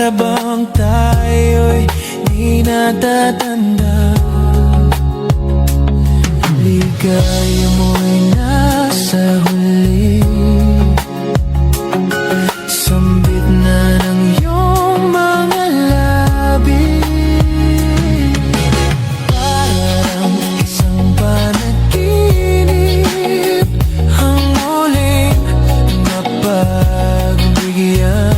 Para bang tayo'y di natatanda. Ligaya mo'y nasa huli, sambit na ng iyong mga labi. Parang isang panaginip, ang muling napagbigyan.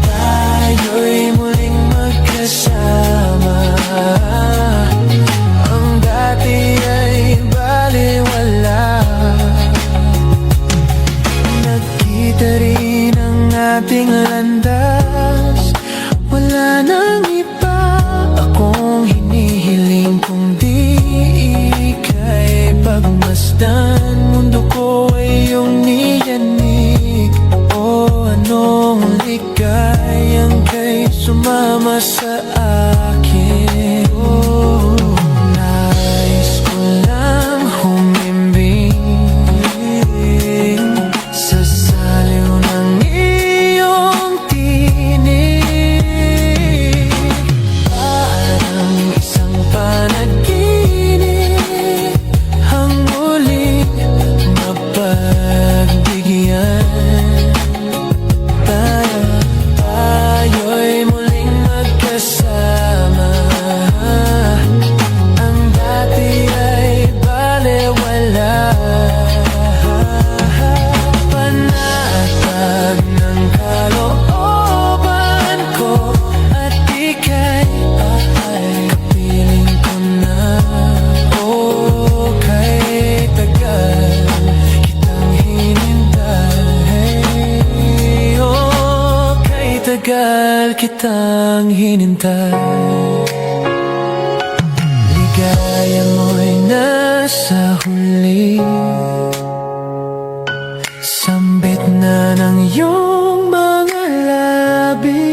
Tayo'y muling magkasama. Ang dati ay baliwala. Nagkita rin ang ating landas, wala nang iba akong hinihiling kundi ika'y pagmasdan. Mundo ko ay iyong niyanig, o anong ligayang kay sumama sa akin. Oh, nais ko lang humimbing sa saliw ng iyong tinig. Parang isang panaginip, ang muling mapagbigyan. Tayo'y muling magkasama. Ang dati ay baliwala. Panatag ng kalooban ko at ika'y kapiling ko na. Oh, kay tagal kitang hinintay. Oh, kay tagal kitang hinintay. Ligaya mo'y nasa huli, sambit na ng iyong mga labi.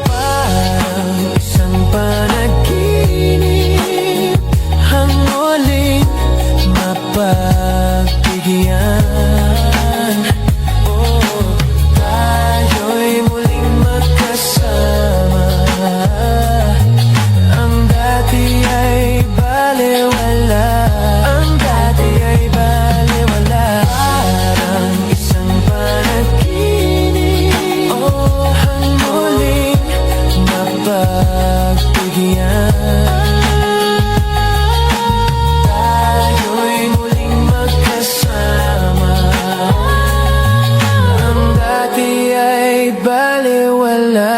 Parang isang panaginip, ang muling mapagbigyan. Oh, tayo'y muling magkasama. Ang dati ay baliwala. Ang dati ay baliwala. Parang isang panaginip, oh, ang muling mapagbigyan. Tayo'y muling magkasama. Ang dati ay baliwala.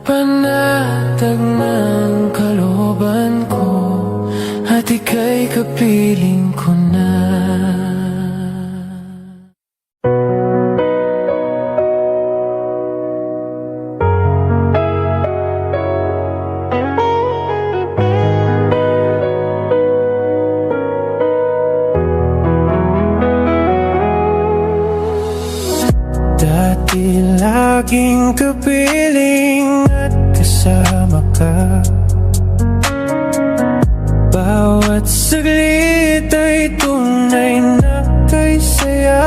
Panatag ng kalooban ko at ika'y kapiling ko na. Dati laging kapiling at kasama ka. Bawat saglit ay tunay na kay saya.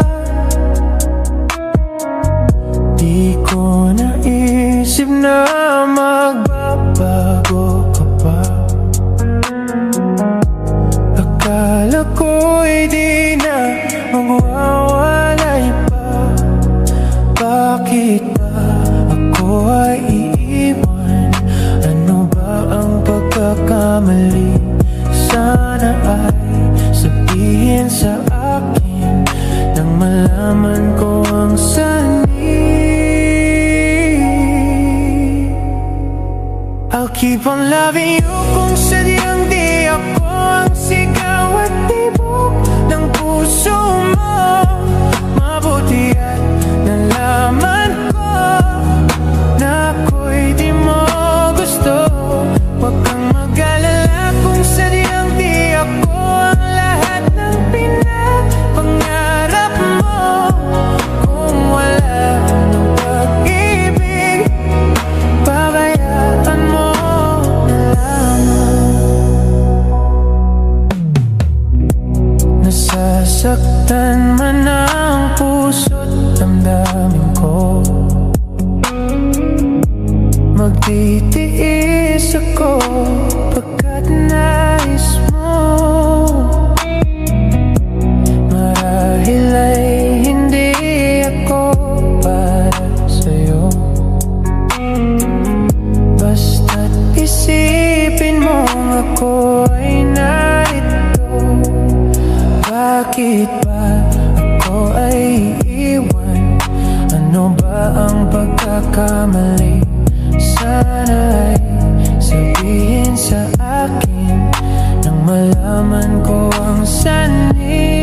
Di ko naisip na magbabago ka pa. Akala ko'y di na magwawalay pa. Bakit ba ako ay iiwan? Ano ba ang pagkakamali? Sana ay sabihin sa akin nang malaman ko ang sanhi. I'll keep on loving you kung sadyang di ako ang sigaw at tibok ng puso mo. Mabuti at nalaman ko na ako'y di mo gusto. Huwag kang mag-alala kung sadyang di ako ang lahat ng pinapangarap mo. Kung wala ng pag-ibig, pabayaan mo na lamang. Masaktan man ang puso't damdamin ko, magtitiis ako pagkat nais mo. Marahil ay hindi ako para sa'yo, basta't isipin mo ako ay narito. Bakit ba ako ay iwan? Ano ba ang pagkakamali? Sana ay sabihin sa akin nang malaman ko ang sanhi.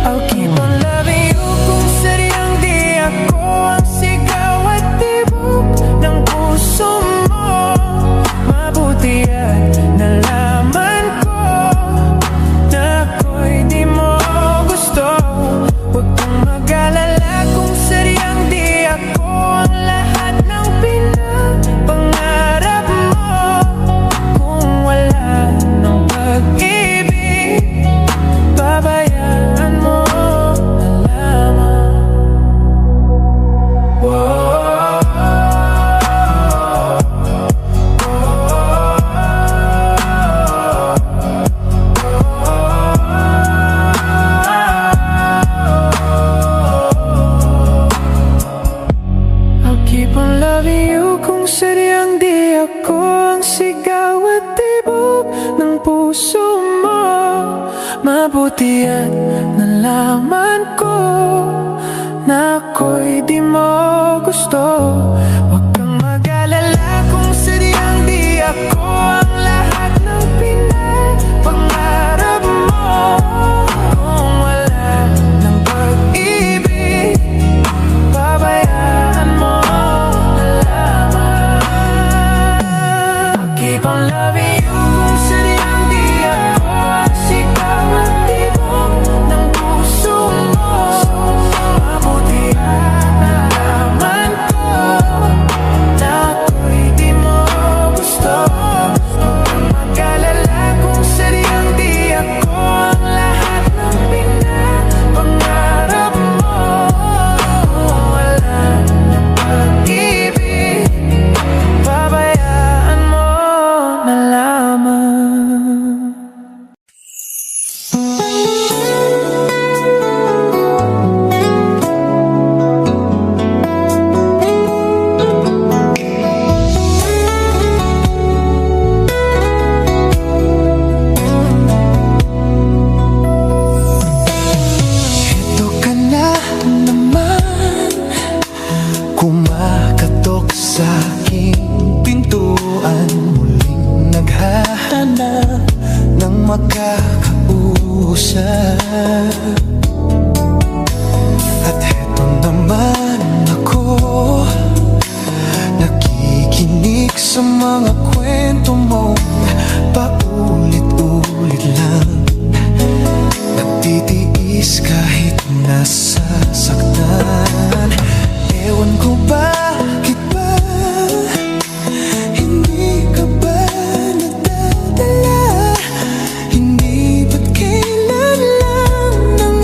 I'll keep on loving you kung sadyang di ako ang sigaw at tibok ng puso mo. Mabuti at nalaman ko na ako'y di mo gusto. Huwag kang mag-alala kung sadyang di ako ang lahat ng pinapangarap mo. Kung wala ng pag-ibig, babayaan mo na lamang. I'll keep on loving you kung sadyang di ako ang sigaw at tibok ng puso mo. Mabuti at nalaman ko na ako'y di mo gusto. Huwag kang mag-alala kung sadyang di ako ang lahat ng pinapangarap mo. Kung wala ng pag-ibig, babayaan mo na lamang. I'll keep on loving you kung sadyang di ako ang sigaw at tibok ng puso mo. Mabuti at nalaman ko na ako'y di mo gusto. Huwag kang mag-alala kung sadyang di ako ang lahat ng pinapangarap mo. Kung wala ng pag-ibig, babayaan mo na lamang. Ito ka na naman, kumakatok sa aking pintuan, muling naghahanap ng makakausap. At heto naman ako, nakikinig sa mga kwento mo, paulit-ulit lang. Nagtitiis kahit nasasaktan. Ewan ko bakit ba hindi ka ba nadadala? Hindi ba't kailan lang nang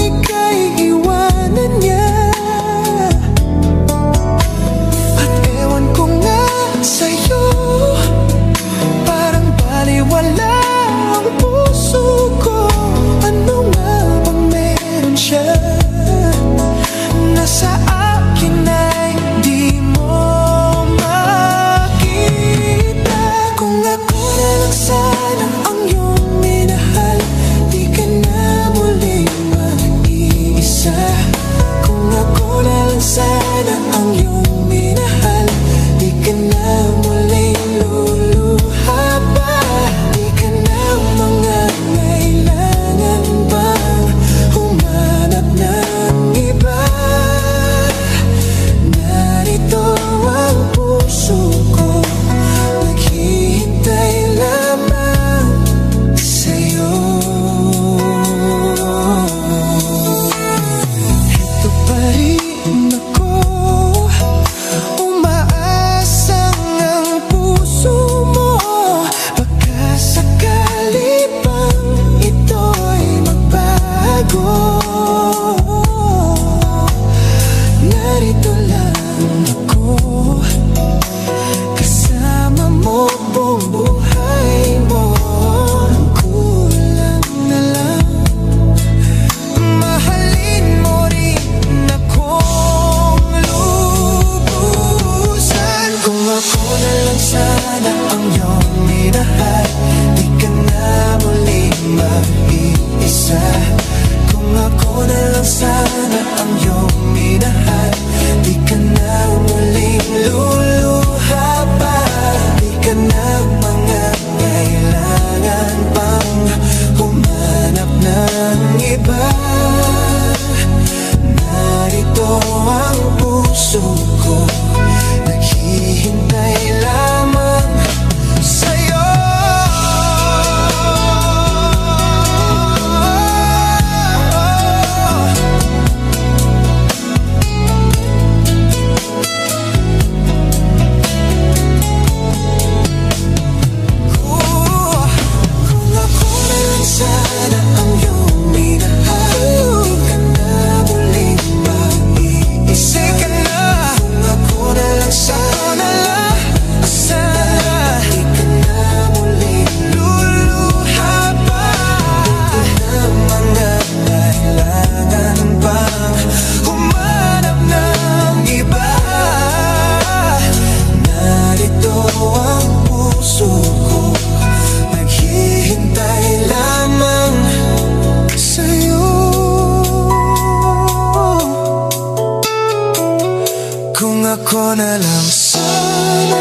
na lang sana.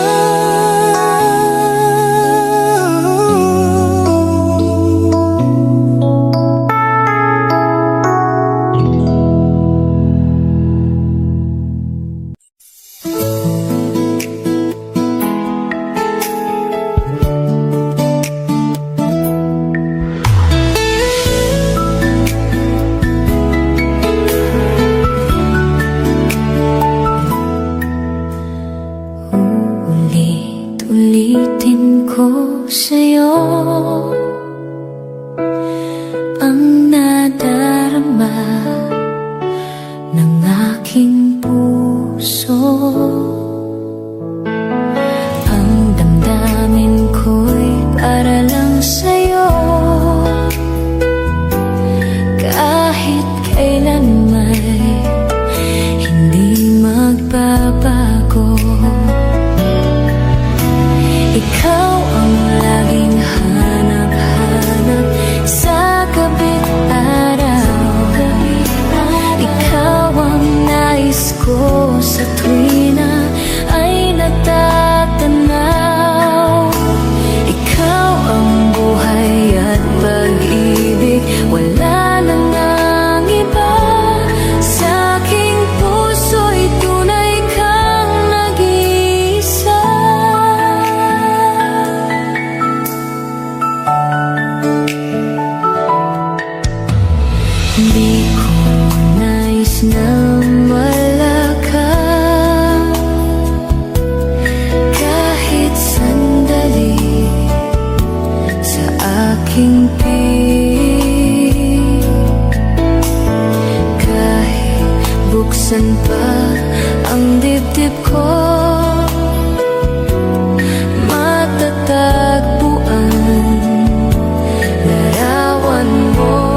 Ulitin ko sa'yo ang nadarama ng aking puso. Ang damdamin ko'y para lang sa'yo, kahit kailan may hindi magbabago. Ikaw ang laging hanap-hanap sa gabi't araw. Ikaw ang nais ko sa tuwi na ay natatanaw. Ikaw ang buhay at pag-ibig, wala nang ang iba. Sa aking puso'y tunay kang nag-iisa. Hindi ko nais na wala ka, kahit sandali sa aking piling. Kahit buksan pa ang dibdib ko, matatagpuan larawan mo.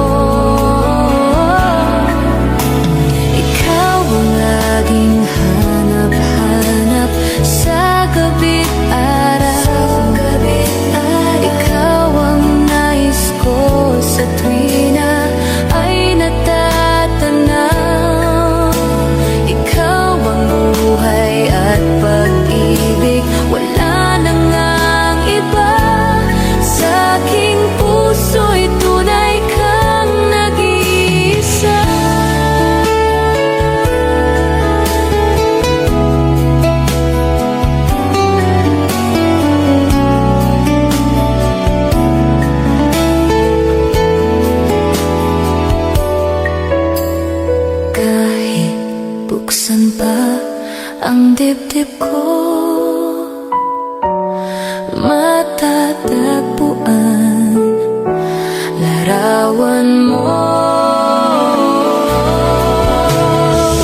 Laging hanap-hanap sa gabi't araw. Ikaw ang nais ko sa tuwi na ay natatanaw. Ikaw ang buhay at pag-ibig, wala nang ang iba. Sa aking puso'y tunay kang nag-iisa. Kahit buksan pa ang dibdib ko, matatagpuan larawan mo.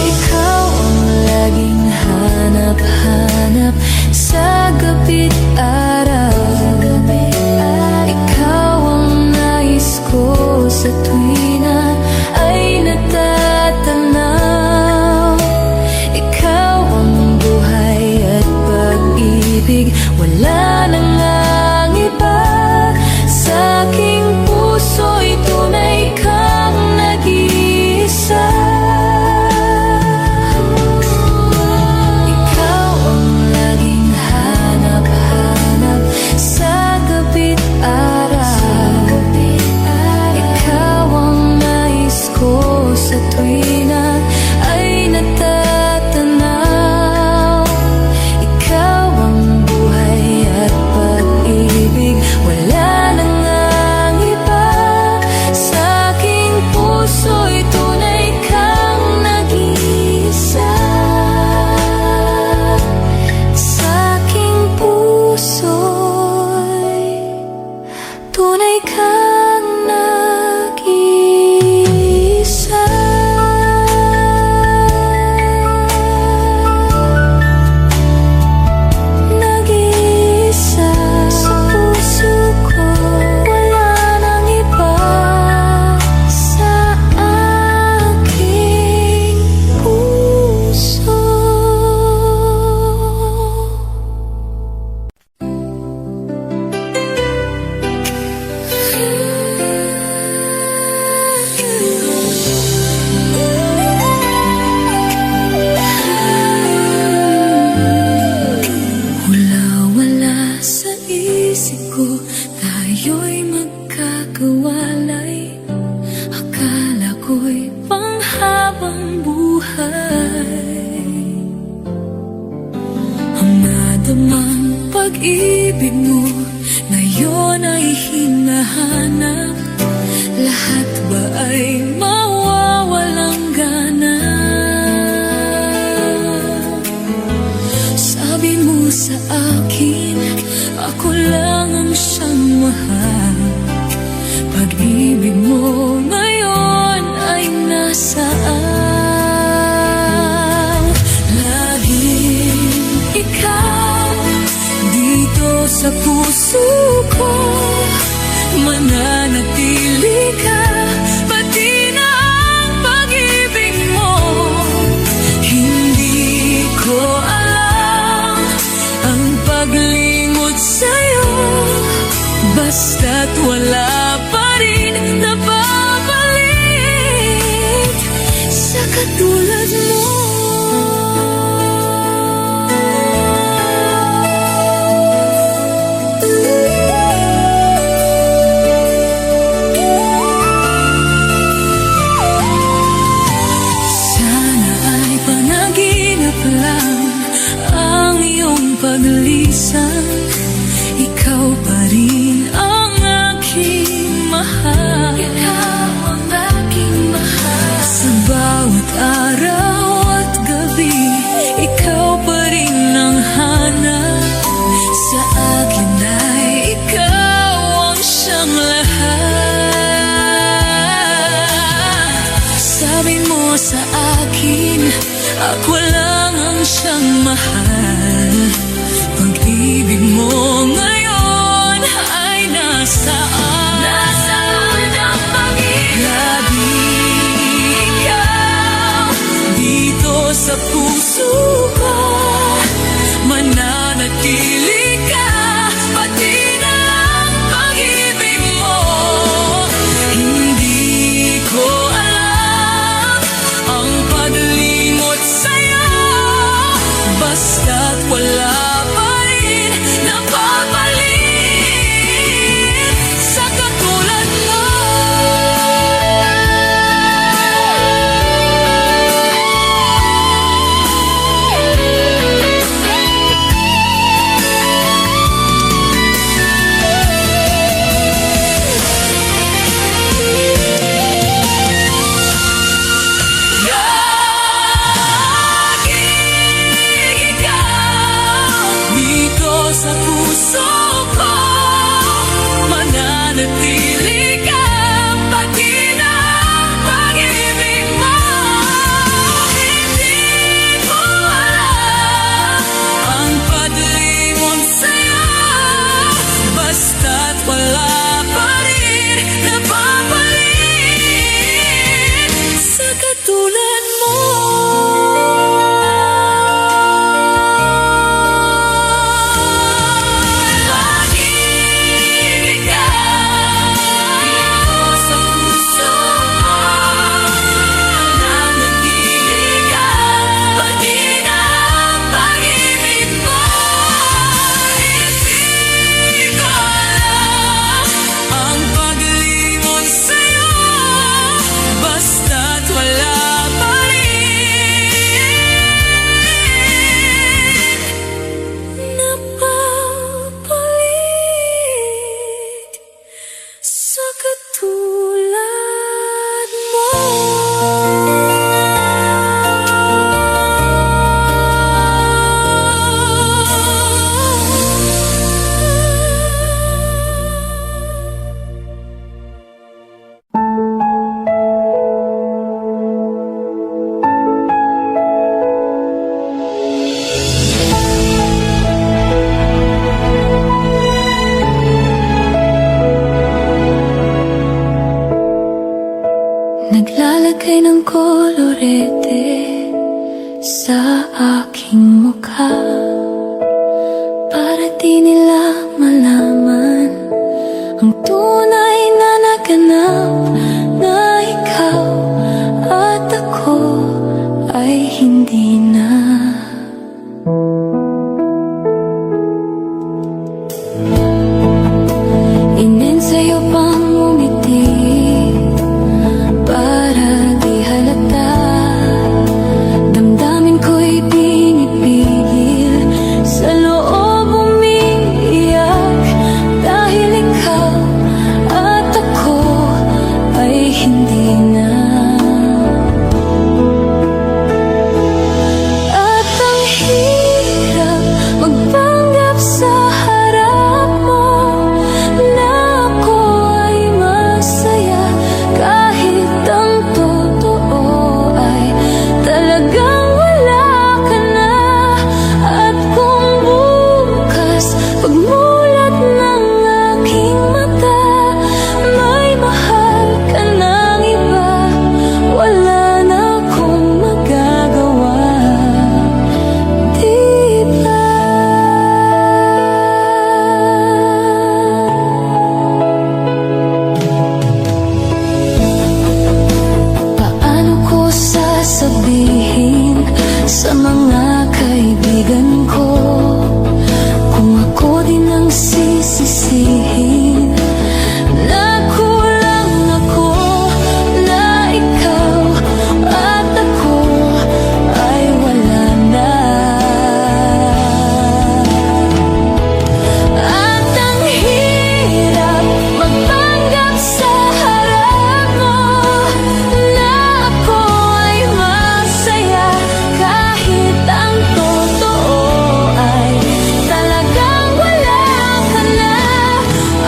Ikaw ang laging hanap-hanap sa gabi't araw. Ikaw ang nais ko sa tuwi na ay natatanaw. Ikaw ang buhay at pag-ibig, wala nang ang iba. Sa aking puso'y tunay kang nag-iisa. Ikaw ang laging hanap-hanap sa gabi't araw. Ikaw ang pag-ibig mo ngayon ay hinahanap? Lahat ba ay mawawalang gana? Sabi mo sa akin, ako lang ang siyang mahal. Pag-ibig mo ngayon ay nasaan? Laging ikaw dito sa puso ko, mananatili ka, pati na ang pag-ibig mo. Hindi ko alam ang paglingot sa'yo, basta't wala pa rin napapalik sa katulad mo. Sana ay panaginip lang ang iyong paglisan. Ikaw pa rin ang aking mahal. Ikaw ang aking mahal. Sa bawat araw at gabi, ikaw pa rin ang hanap. Sa akin ay ikaw ang siyang lahat. Sabi mo sa akin, ako lang ang siyang mahal. Pag-ibig mo ngayon ay nasaan? Nasaan ang pag-ibig? Lagi ikaw dito sa puso ko, mananatili ka, pati na ang pag-ibig mo. Hindi ko alam ang paglimot sa'yo, basta't wala pa rin napapalik sa katulad mo. Sa puso ko, mananatili ka, pati na ang pag-ibig mo. Hindi ko alam ang paglingon sa'yo, basta't wala pa rin napapalik sa katulad mo. Sa katulad mo. Naglalagay ng kolorete sa aking mukha, para di nila malaman ang tunay na naganap, na ikaw at ako ay hindi na. Inensayo pang umiti para di halata, damdamin ko'y pinipigil sa loob, hindi na. At ang hirap magpanggap sa harap mo na ako ay masaya, kahit ang totoo ay talagang wala ka na. At kung bukas pagmulat ng aking mata, may mahal ka ng iba, wala na akong magagawa, di ba? Paano ko sasabihin sa mga kaibigan ko kung ako din ang sisisihin na kulang ako, na ikaw at ako ay wala na. At ang hirap magpanggap sa harap mo na ako ay masaya, kahit ang totoo ay talagang wala ka na.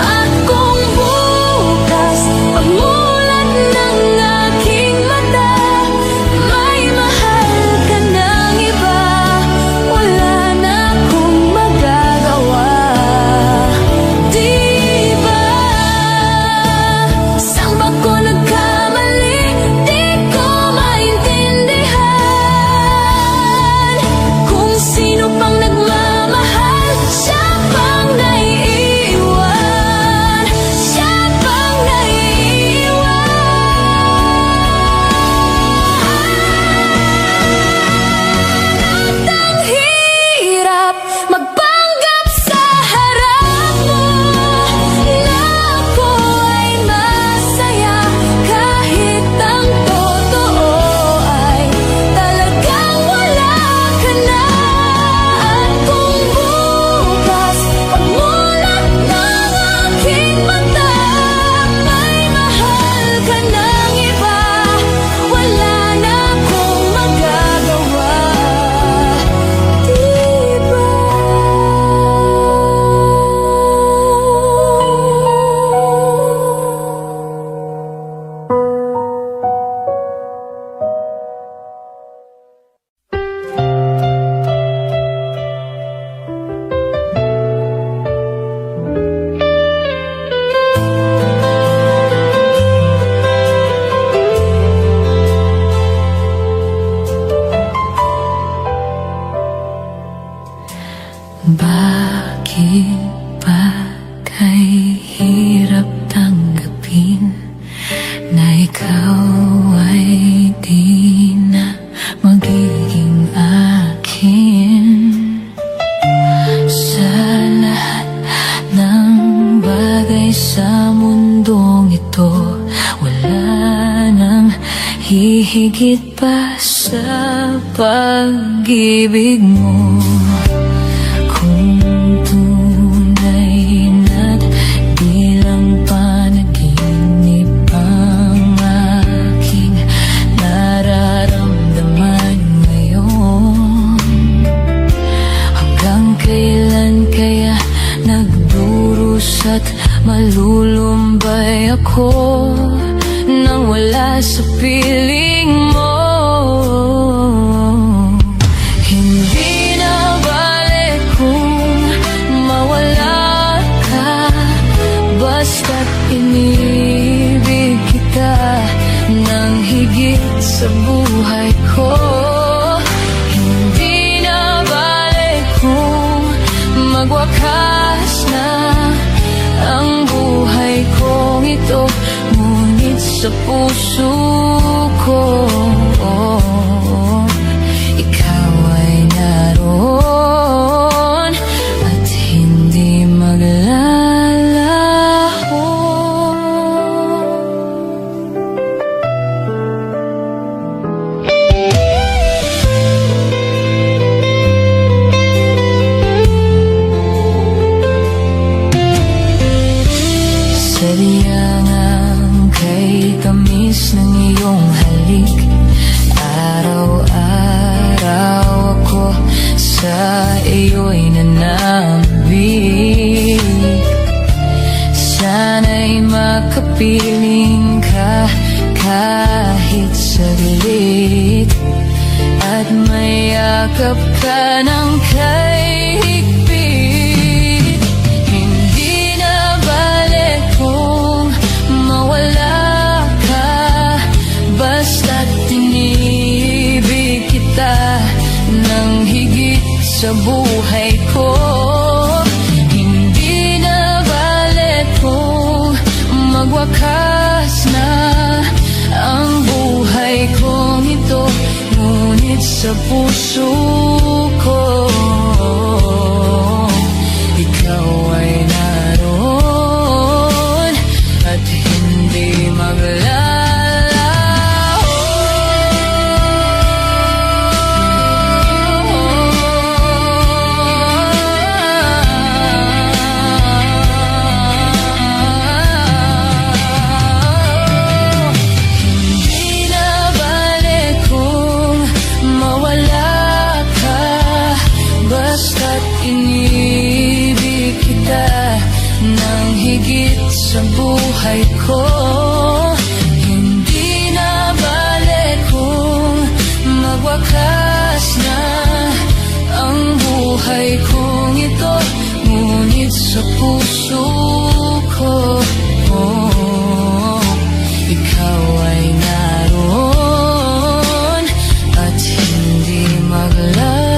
At kung bukas pagmulat ng aking mata, may mahal ka ng iba, wala na akong magagawa, di ba? Saan ba ko nagkamali? Di ko maintindihan. Kung sino pang nagmamahal, siya pang naiiwan, siya pang naiiwan. At ang hirap magpanggap sa harap mo na ako ay masaya, kahit ang totoo ay talagang wala ka na. At kung bukas pagmulat ng aking mata, may mahal ka ng iba, wala na akong magagawa, di ba? Bakit ba kay hirap tanggapin na ikaw ay di na magiging akin? Sa lahat ng bagay sa mundong ito, wala nang hihigit pa sa pag-ibig mo. Kung tunay na't di lang panaginip ang aking nararamdaman ngayon, hanggang kailan kaya nagdurusa at malulumbay ako nang wala sa piling mo? Hindi na bale kung mawala ka, basta't inibig kita ng higit sa buhay ko. Hindi na bale kung magwakas na ang buhay kong ito, ngunit sa puso ko ikaw ay naroon at hindi maglalaho. Sadyang ang kay tamis iyong halik. Araw-araw ako sa iyo'y nananabik. Sana'y makapiling ka kahit saglit, at mayakap ka ng kay higpit. Hindi na balik kung mawala ka, basta't inibig kita ng higit sa buhay ko. Hindi na balik kung magwakas na ang buhay kong ito, ngunit sa puso ko ikaw ay naroon at hindi maglalaho. Hindi na balik kung mawala ka, basta't inibig kita ng higit sa buhay ko. Hindi na balik kung magwakas na ang buhay kong ito, ngunit sa puso ko ikaw ay naroon at hindi maglalaho.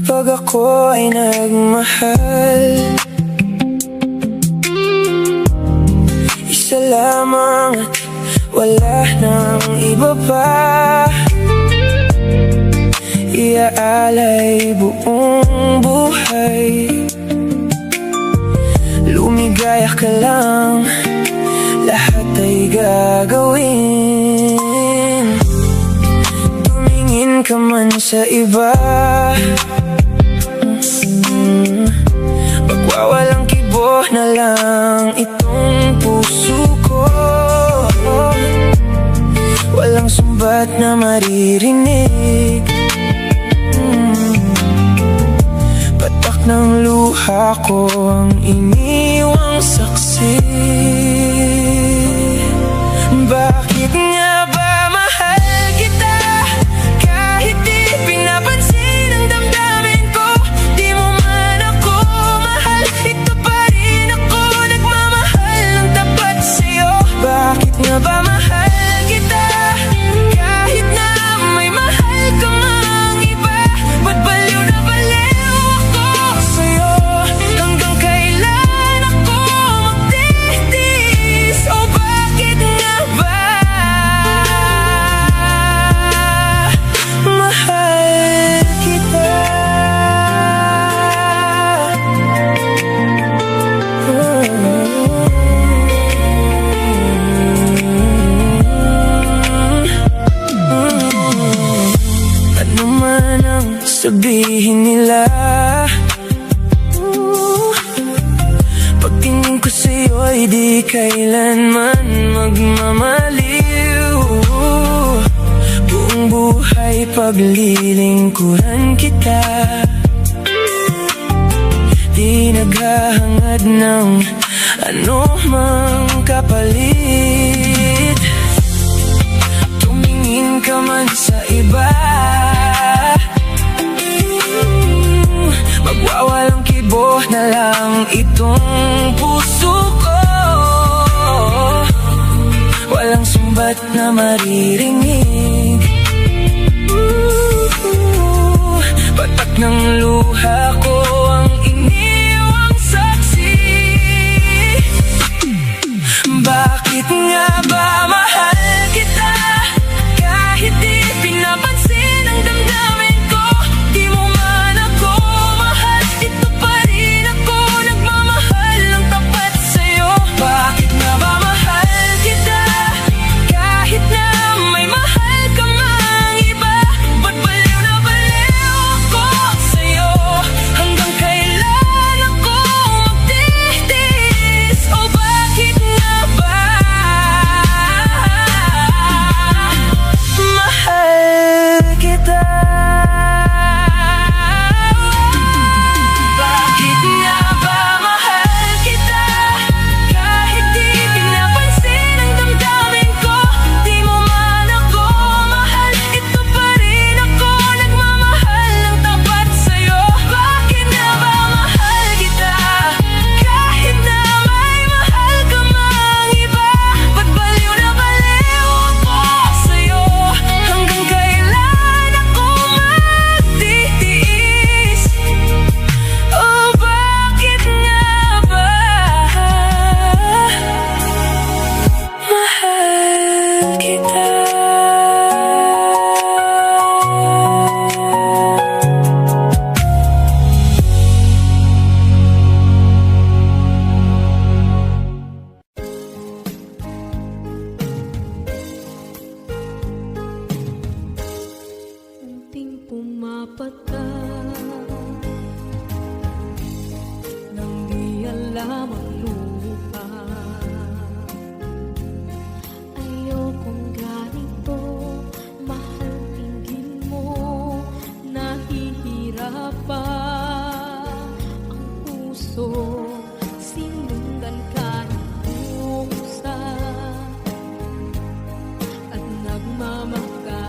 pag ako ay nagmahal. Isa lamang at wala nang iba pa. Iaalay buong buhay. Lumigaya ka lang, lahat ay gagawin. Tumingin ka man sa iba, magwawalang kibo na lang itong puso ko. Walang sumbat na maririnig, patak ng luha ko ang iniwang saksi. Bakit nga ba mahal kita? Kahit di pinapansin ang damdamin ko, di mo man ako mahal, ito pa rin ako nagmamahal ng tapat sa'yo. Bakit nga ba mahal kita? Kahit na may mahal ka mang iba, ba't baliw na baliw ako sa'yo? Hanggang kailan ako magtitiis? O bakit nga ba mahal kita? Ano man ang sabihin nila, pagtingin ko sa'yo ay di kailanman magmamaliw. Buong buhay paglilingkuran kita, di naghahangad ng ano mang kapalit. Tumingin ka man sa iba, magwawalang kibo na lang itong puso ko. Walang sumbat na maririnig, patak ng luha ko ang iniwang saksi. Bakit nga ba mahal kita? Kahit di pinapansin ang damdamin ko, di mo man ako mahal, ito pa rin ako nagmamahal ng tapat sa'yo. Bakit nga ba mahal kita? Kahit na may mahal ka mang iba, ba't baliw na baliw ako sa'yo? Hanggang kailan ako magtitiis? O bakit nga ba mahal kita? Bakit nga ba mahal kita? Kahit di pinapansin ang damdamin ko, di mo man ako mahal, ito pa rin ako nagmamahal ng tapat sa'yo. Bakit nga ba mahal kita? Kahit na may mahal ka mang iba, ba't baliw na baliw ako sa'yo? Hanggang kailan ako magtitiis? O bakit nga ba mahal kita? Unting pumapata nang di alam ang lupa. Ayokong ganito, mahal tingin mo, nahihirapan ang puso. Sinundan ka ng pusa at nagmamakaawa.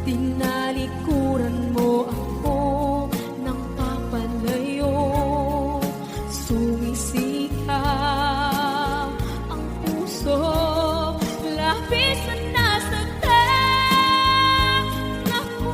Tinalikuran mo ako ng papalayo, sumisikap ang puso, labis na nasaktan ako.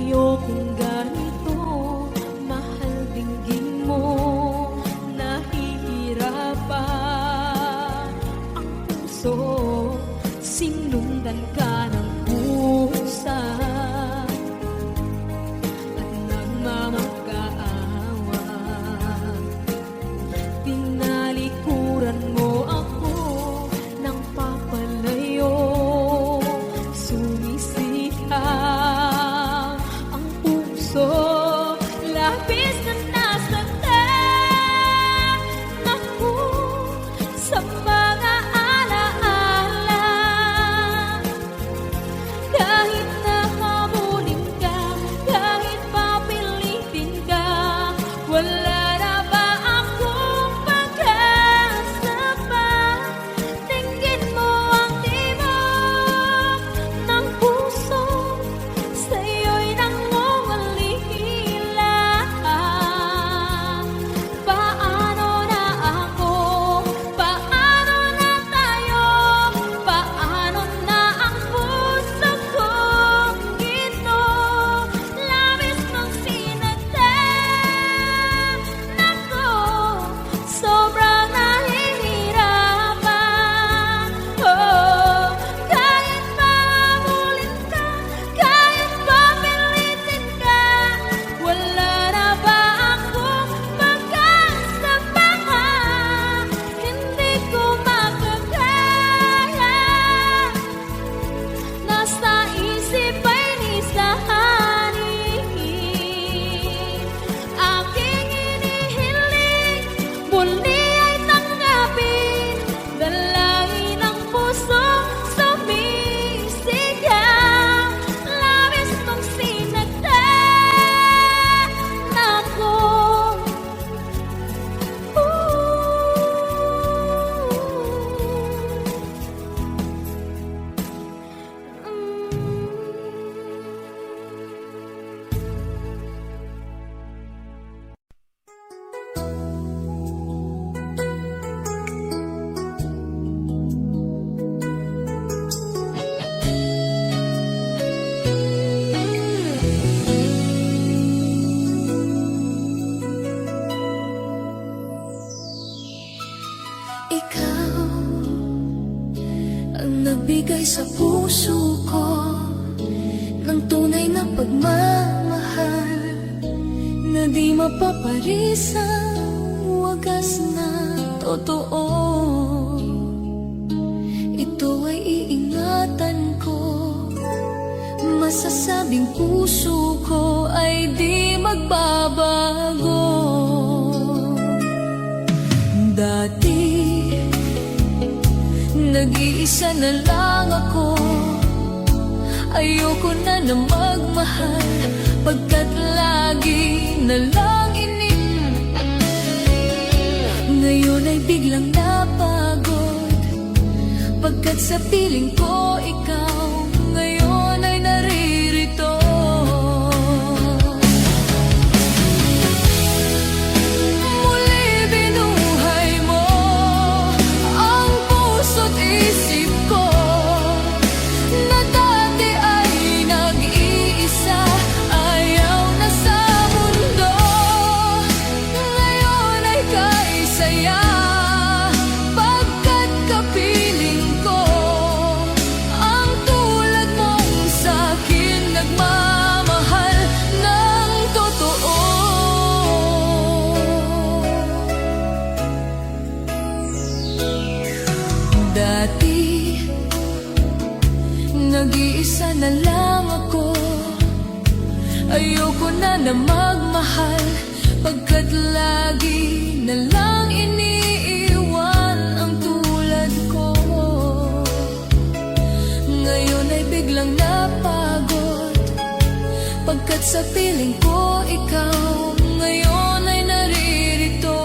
ayokong ganito. Mahal dinggin mo, nahihirapan ang puso. Sinundan ka ng pusa at nagmamakaawa. Tinalikuran mo ako ng papalayo. Sumisihang ang puso, labis na nasaktan ako sa mga alaala. Kahit nahabulin ka, kahit papilitin ka, wala na ba akong pag-asa pa? Tingin mo ang tibok ng puso, sa'yo'y nangungulila. Paano na ako? Paano na tayo? Paano na ang puso kong ito? Labis mong sinagdan ako, sobrang nahihirapan. Oh, kahit mahabulin ka, kahit papilitin ka, wala na ba akong pag-asa pa? Hindi ko makakaya. Nasa isip ay nisahanin. Aking inihiling, muli ay tanggapin. Dalangin ang puso, sumisigaw. Labis mong sinagdan ako. Ikaw ang nagbigay sa puso ko ng tunay na pagmamahal na di mapaparisang wagas na totoo. Ito ay iingatan ko, masasabing puso ko ay di magbabago. Dati nag-iisa na lang ako, ayoko na na magmahal, pagkat lagi na lang ngayon ay biglang napagod, pagkat sa piling ko ikaw ngayon ay naririto. Muli binuhay mo ang puso't isip ko, na dati ay nag-iisa, ayaw na sa mundo. Ngayon ay kaisaya, pagkat kapiling ko ang tulad mong sa'kin nagmamahal ng totoo. Dati nag-iisa na lang ako, ayoko na na magmahal, pagkat lagi na lang iniiwan ang tulad ko. Ngayon ay biglang napagod, pagkat sa piling ko ikaw ngayon ay naririto.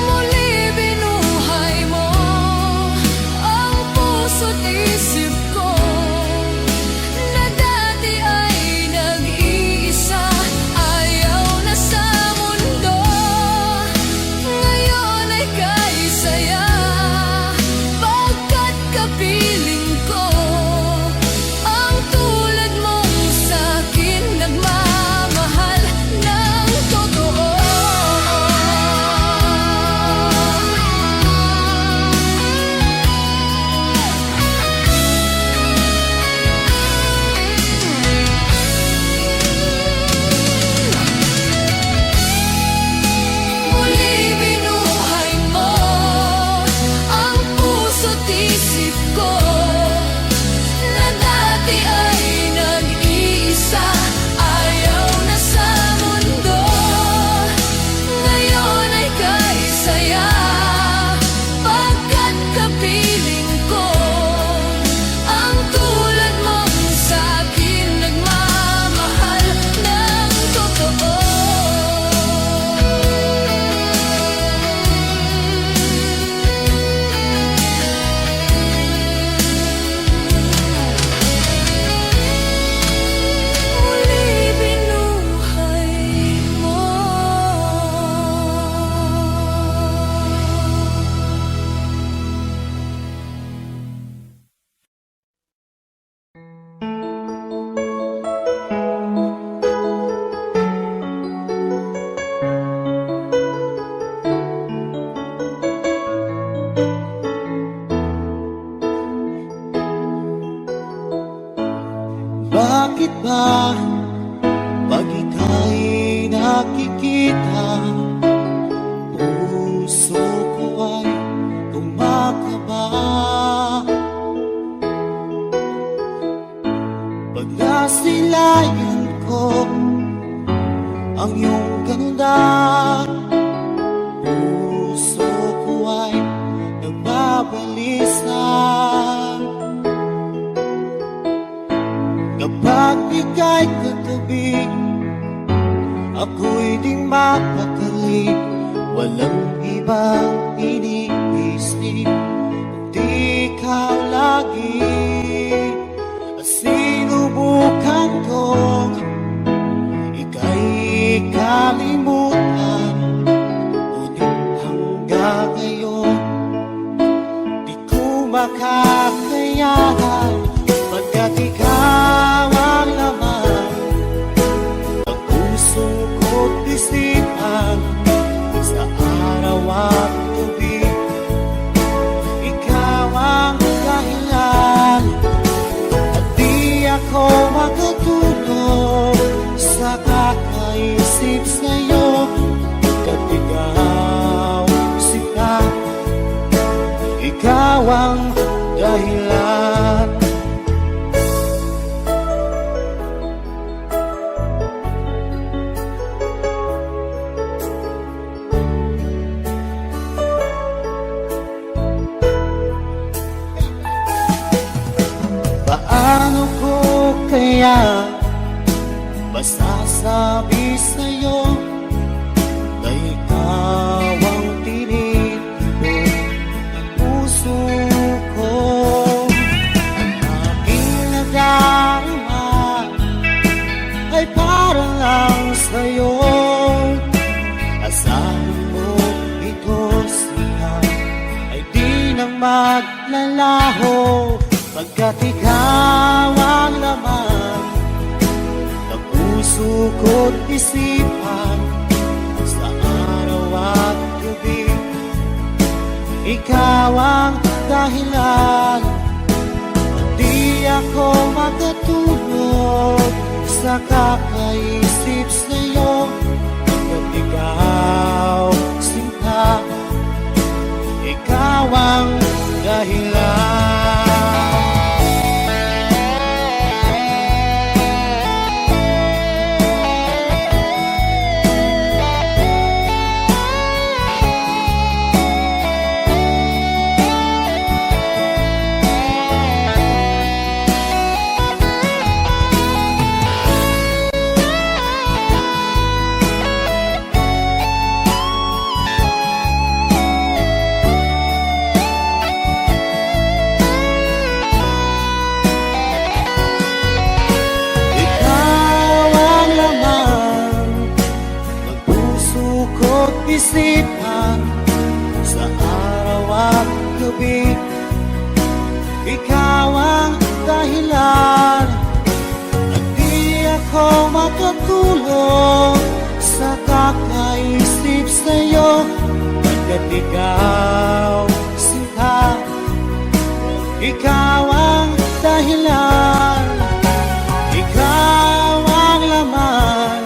Muli binuhay mo ang puso't isip ko, na dati ay nag-iisa, ayaw na sa mundo. Ngayon ay kaisaya, pagkat kapiling ko isip ko na dati ay nag-iisa, ayaw na sa mundo, ngayon ay kay saya. Pagkat kapiling ko ang tulad mong sa'kin nagmamahal ng totoo. Muli binuhay mo. Bakit ba pag ika'y nakikita, puso ko ay kumakaba? Pag nasilayan ko ang iyong ganda, puso ko ay nagbabalisa. Kapag ika'y katabi, ako'y di mapakali. Walang ibang iniisip, kundi ikaw lagi. At sinubukan kong ika'y kalimutan, ngunit hanggang ngayon di ko makakayanan. Pagkat ikaw ang laman ng puso ko't isipan, sa araw at gabi, ikaw ang dahilan. At di ako makatulog sa kakaisip sa'yo. Pagkat ikaw sila, ikaw ang dahilan. Paano ko kaya masasabi sa'yo na ikaw ang tinitibok ng puso ko? Ang aking nadarama ay para lang sa'yo. Asahan mo ito siya ay di na maglalaho. Pagkat ikaw ang laman ng puso ko't isipan, sa araw at gabi, ikaw ang dahilan. Di ako makatulog sa kakaisip sa'yo. Pagkat ikaw sinta, ikaw ang dahilan. Isipan sa araw at gabi, ikaw ang dahilan. At di ako makatulog sa kakaisip sa'yo. Pagkat ikaw sinta, ikaw ang dahilan. Ikaw ang laman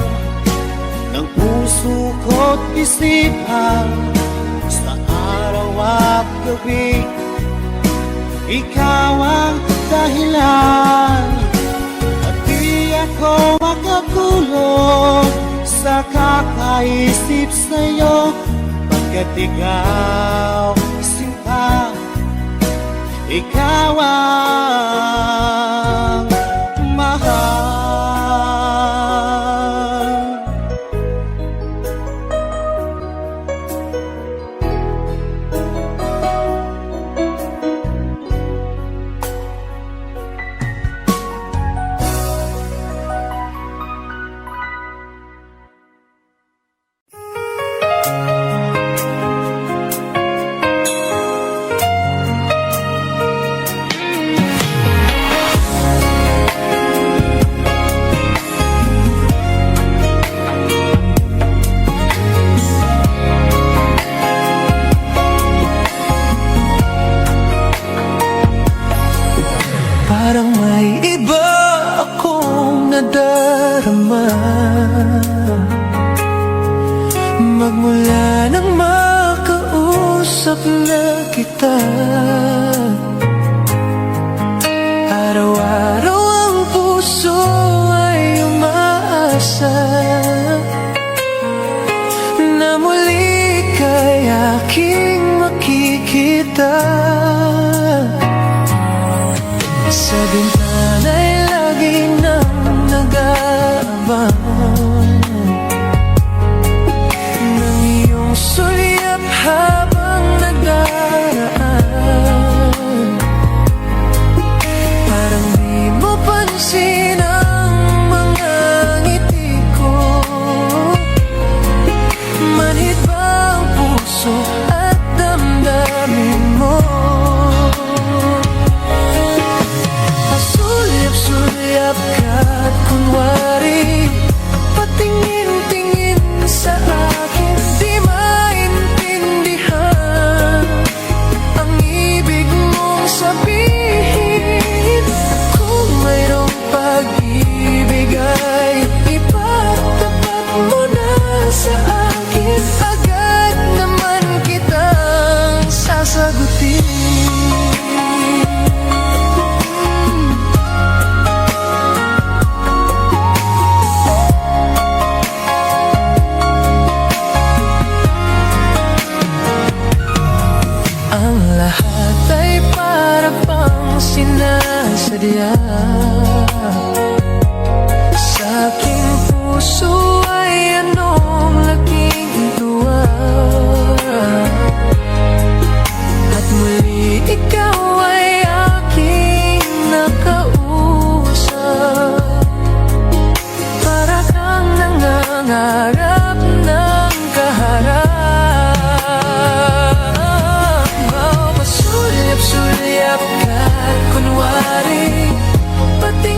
ng puso ko't isipan, sa araw at gabi, ikaw ang dahilan at di ako makakulong sa kakaisip sa'yo, pagkat ikaw, sinta, ikaw ang mahal. Parang may iba akong nadarama magmula nang makausap na kita. Araw-araw ang puso ay umaasa na muli kay aking makikita. Sa bintana'y lagi nang nag-aabang ng iyong sulyap habang nagdaraan. Parang di mo pansin ang mga ngiti ko, manhid ba ang puso at damdamin mo? Sulyap ka at kunwari patingin-tingin sa akin, di maintindihan ang ibig mong sabihin. Kung mayroong pag-ibig ay ipagtapat mo na sa akin, agad naman kitang sasagutin. Sinasadya sa aking puso ay anong laking tuwa, at muli ikaw ay aking nakausap. Para kang nangangarap ng kaharap. Pasulyap-sulyap ka kunwari, pati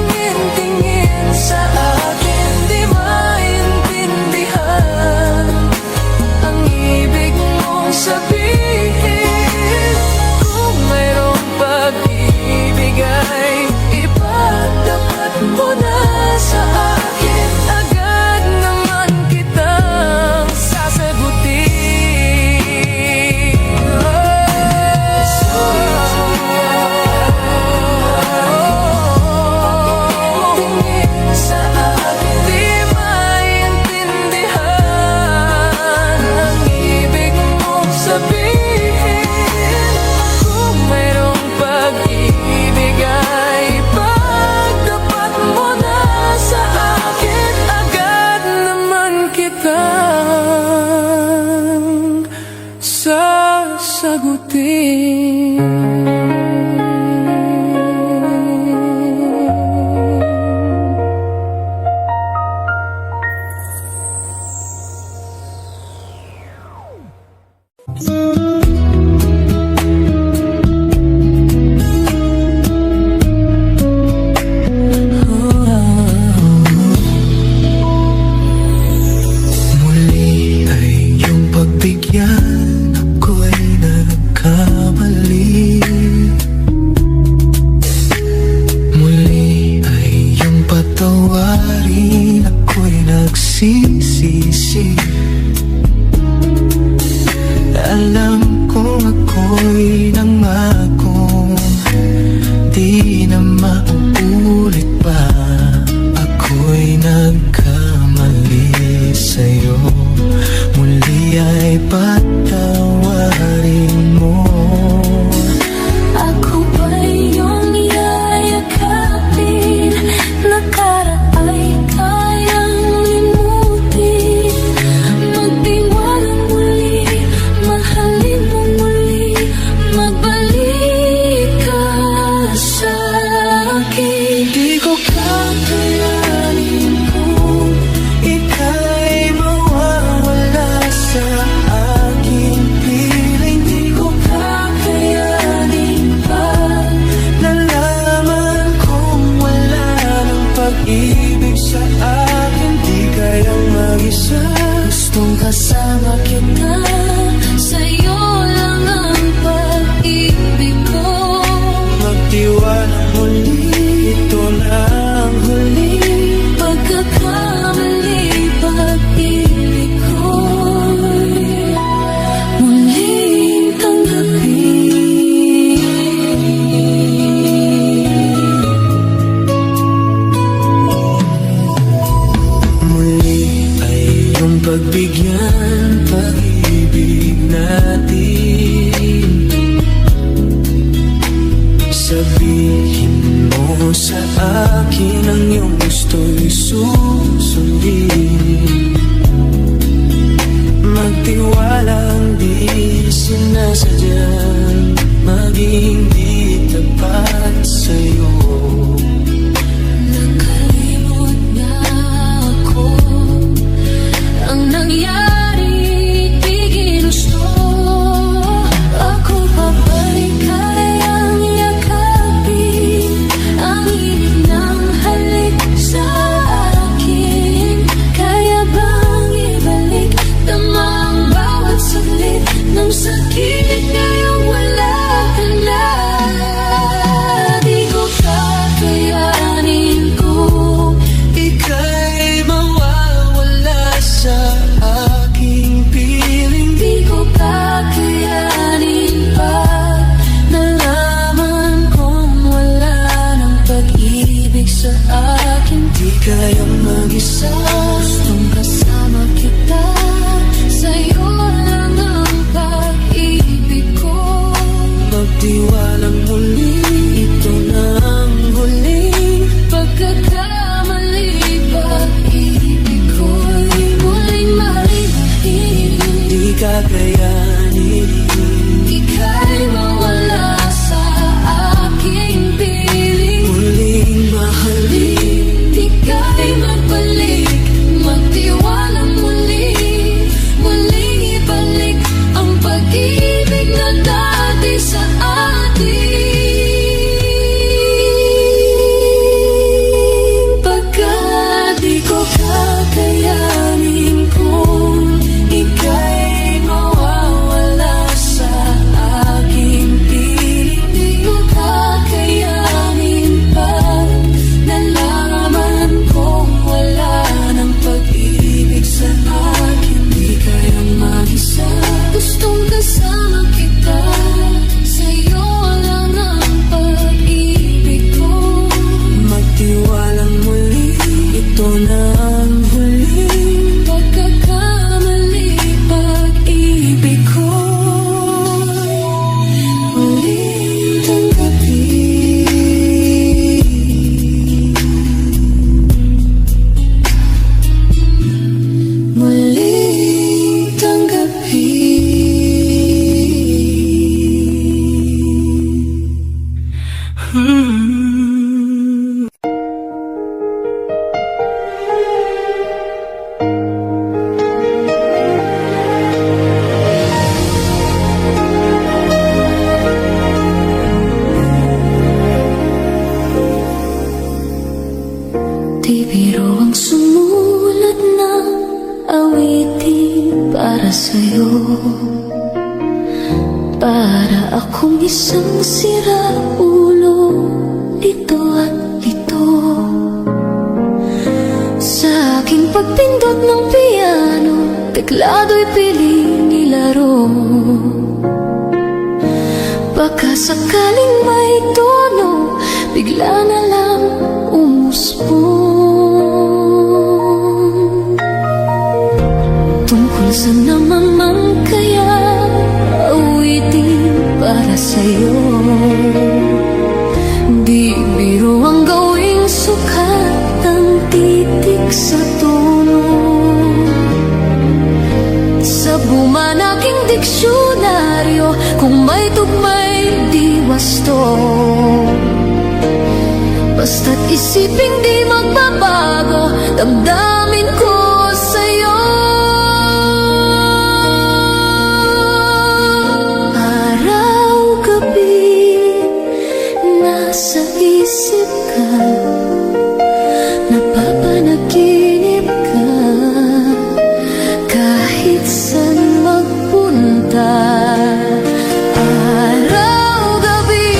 sa akin ang iyong gusto'y susundin. Magtiwalang di sinasadyang maging di tapat sa'yo. Nakalimot na ako. Ang nangyari, di ginusto. Ako babalik, kayang yakapin ang init ng halik sa akin. Kaya bang ibalik damang bawat saglit ng sakit ngayong wala ka na? Di ko kakayanin kung Ika'y mawawala sa aking piling. di ko kakayanin pag nalaman kong wala ng pag-ibig sa akin. Di kayang mag-isa. Gustong kasama kita, sa'yo lang ang pag-ibig ko. Magtiwalang muli, ito na ang huling Pagkakamali, pag-ibig ko'y muling marihin. di kakayanin. Ika'y mawala sa aking piling. Muling mahalin, Di ka'y magbalik, magtiwalang muli. Muling ibalik ang pag-ibig na dati sa atin. Pagkat di ko kakayanin kung ika'y mawawala sa aking piling. Di ko kakayanin pag nalaman kong wala ng pag-ibig sa akin. Di kayang mag-isa. Gustong kasama kita, sa'yo lang ang pag-ibig ko. magtiwalang muli, ito na ang huling Pagkakamali, pag-ibig ko muling tanggapin. Muling tanggapin. Di biro ang sumulat ng awitin para sa'yo. Para akong isang siraulo, lito at lito. Sa aking pagpindot ng piano, teklado'y piling ilaro. Baka sakaling may tono, bigla na lang umusbong. Tungkol sa namamang kaya awitin para sa'yo. Di biro ang gawing sukat ng titik sa tono. Sa buman aking diksyonaryo, kung may tugmay di wasto. Basta't isiping di magbabago, damdamin ko sa'yo. Araw-gabi, nasa isip ka, napapanaginip ka, kahit saan magpunta. Araw-gabi,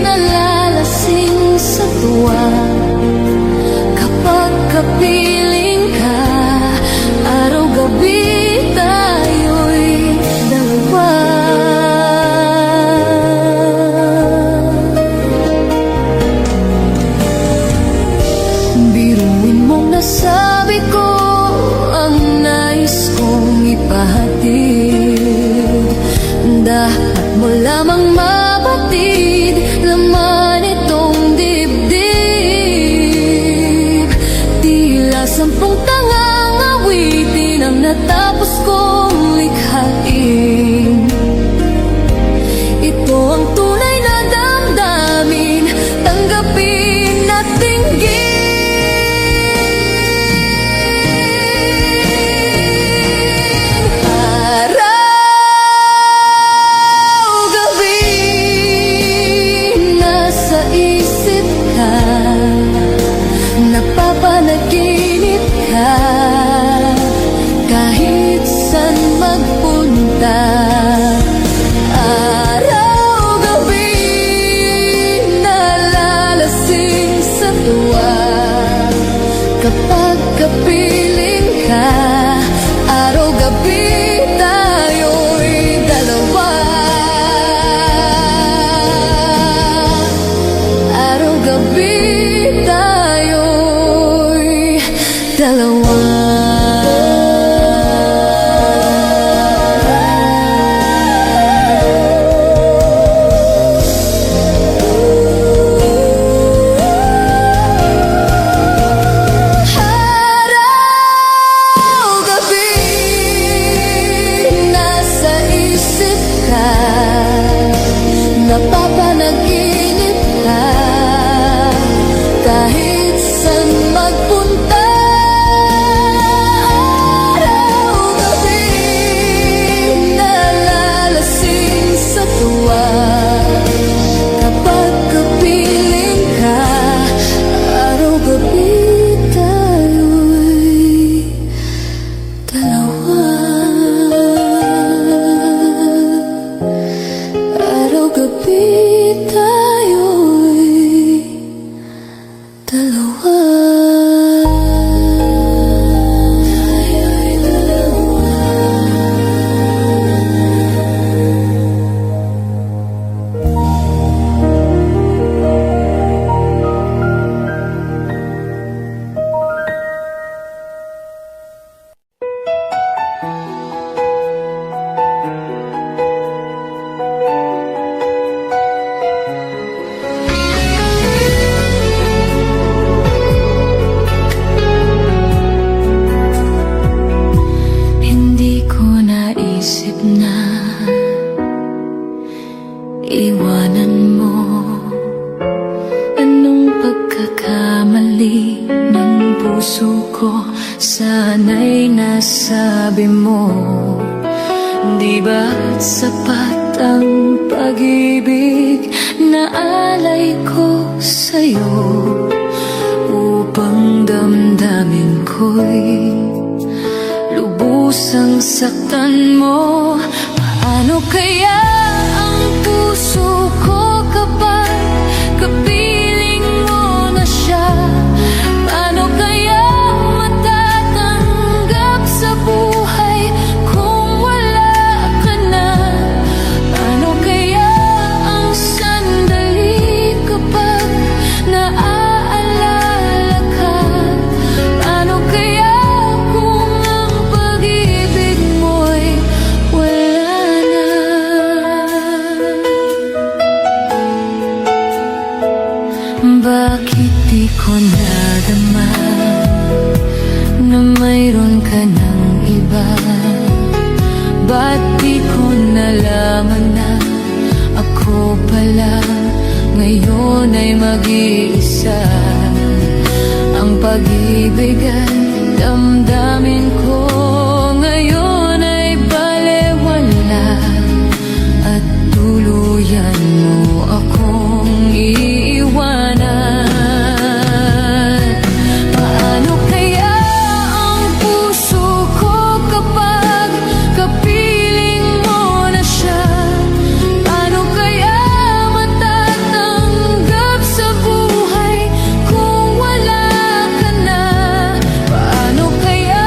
nalalasing sa tuwa, kapag kapiling ka. Araw-gabi, tayo'y dalawa. nasa isip ka, napapanaginip ka, kahit saan magpunta. Araw-gabi nalalasing sa tuwa, kapag kapiling ka. Araw-gabi tayo'y dalawa. Araw-gabi tayo'y dalawa. Araw-gabi nasa isip ka, napapanaginip ka, kahit saan magpunta. Araw-gabi nalalasing sa tuwa, kapag kapiling ka. Araw-gabi tayo'y dalawa. Araw-gabi tayo'y dalawa. Tayo'y dalawa. Hindi ko naisip na iwanan mo. Anong pagkakamali ng puso ko, sana'y nasabi mo. Di ba't sapat ang pag-ibig na alay ko sa'yo, upang damdamin ko'y lubusang saktan mo? Paano kaya ang puso ko kapag kapiling mo na siya? Paano kaya matatanggap sa buhay kung wala ka na? Paano kaya ang sandali kapag naaalala ka? Paano kaya kung ang pag-ibig mo'y wala na? Bakit di ko nadama na mayroon ka ng iba? Ba't di ko nalaman na ako pala ngayon ay mag-iisa? Ang pag-ibig at damdamin ko ngayon ay balewala, at tuluyan mo akong iiwanan. Paano kaya ang puso ko kapag kapiling mo na siya? Paano kaya matatanggap sa buhay kung wala ka na? Paano kaya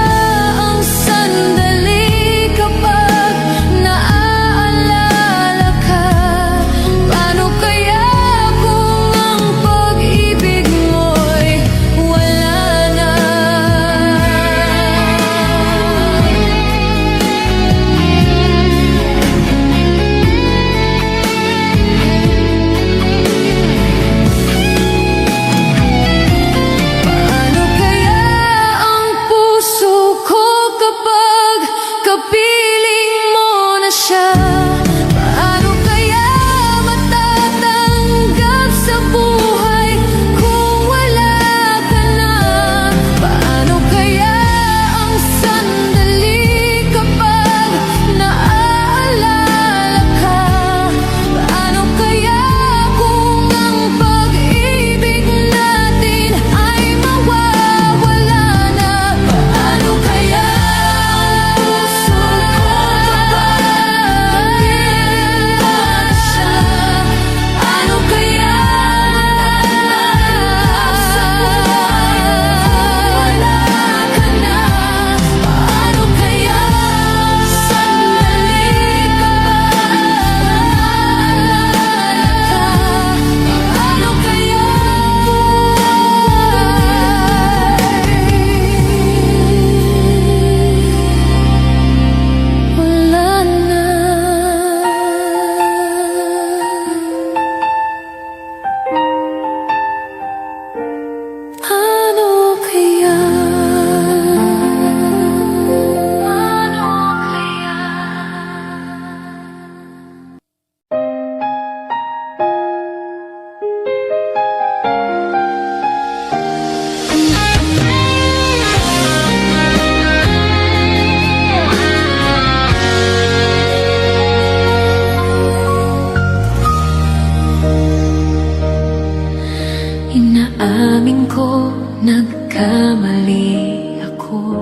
Inaamin ko, nagkamali ako.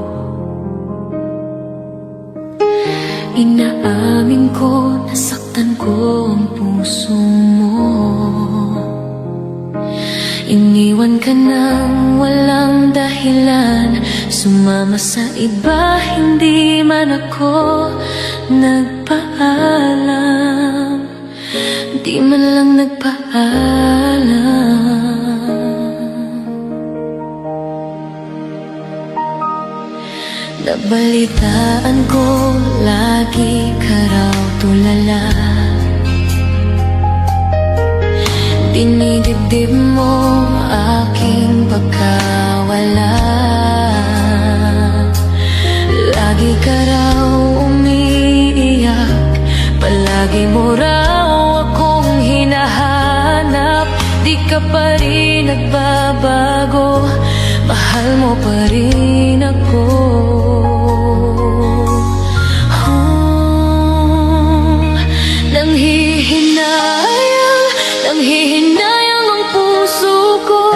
Inaamin ko, nasaktan ko ang puso mo. Iniwan ka nang walang dahilan, sumama sa iba, hindi man ako nagpaalam. Di man lang nagpaalam. Nabalitaan ko, lagi ka raw tulala. Dinidibdib mo aking pagkawala. Lagi ka raw umiiyak, palagi mo raw akong hinahanap. Di ka pa rin nagbabago, mahal mo pa rin ako. Nanghihinayang ang puso ko,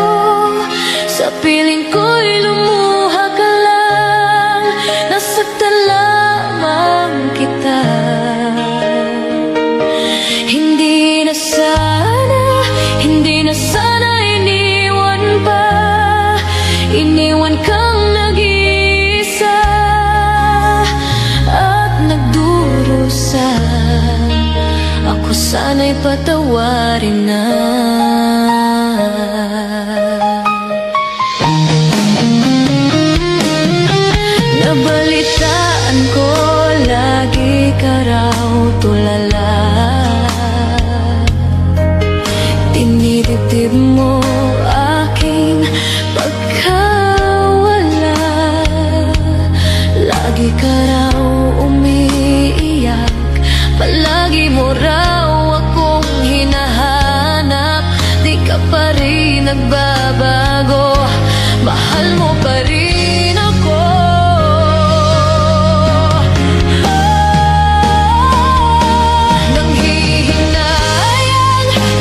sa piling ko'y lumuha ka lang. Nasaktan lamang kita. Hindi na sana iniwan pa. Iniwan kang nag-iisa at nagdurusa. Ako sana'y patawarin na. Nabalitaan ko, lagi ka raw tulala. Dinidibdib mo aking pagkawala. Lagi ka raw umiiyak, palagi mo raw akong hinahanap. Di ka pa rin nagbabago, mahal mo pa rin ako.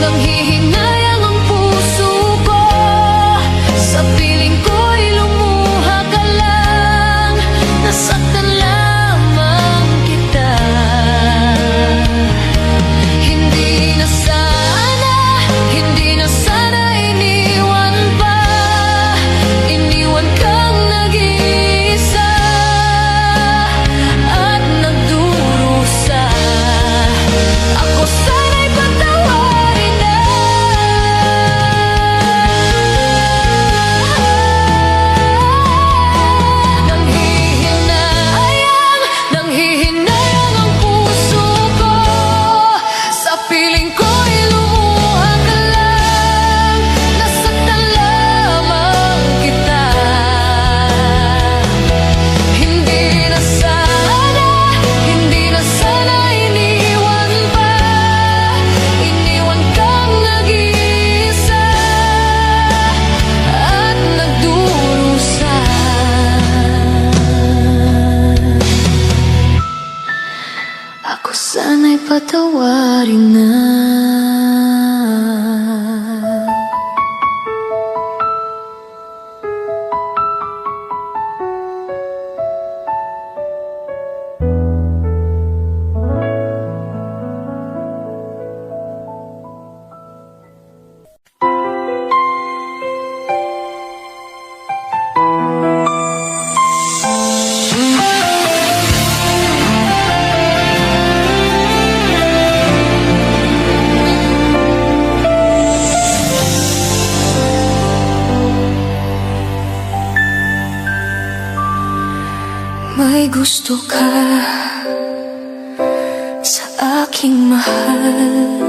Nanghihinayang ang puso ko, sa piling ko'y lumuha ka lang. Nasaktan lamang kita. Hindi na sana iniwan pa. Iniwan kang nag-iisa at nagdurusa. Ako sana'y patawarin na. Nanghihinayang ang puso ko, sa piling ko'y lumuha ka lang. Nasaktan lamang kita. Hindi na sana iniwan pa. Iniwan kang nag-iisa at nagdurusa. Ako sana'y patawarin na. May gusto ka sa aking mahal.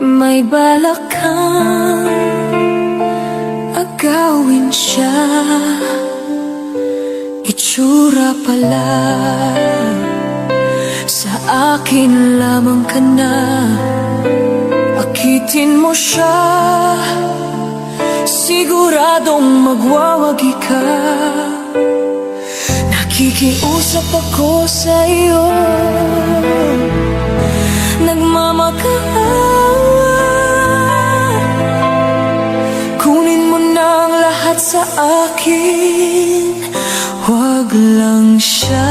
May balak kang agawin siya. Itsura pala, sa akin lamang ka na. Akitin mo siya, siguradong magwawagi ka. Nakikiusap ako sa iyo, nagmamakaawa. sa akin, wag lang siya.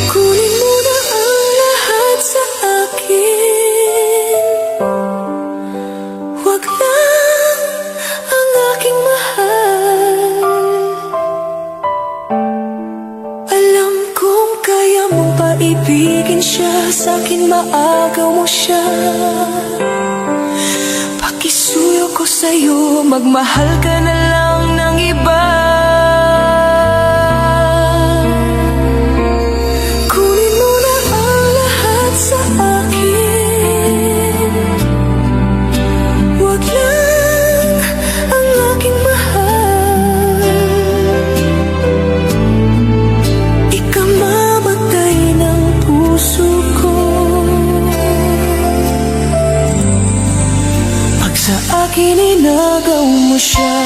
Kunin mo na ang lahat sa akin, wag lang ang aking mahal. Alam kong kaya mong paibigin siya, sa'kin maagaw mo siya. Pakisuyo ko sa'yo, magmahal ka na lang ng iba. Kunin mo na ang lahat sa akin, wag lang ang aking mahal. Ikamamatay ng puso ko pag sa akin inagaw mo siya.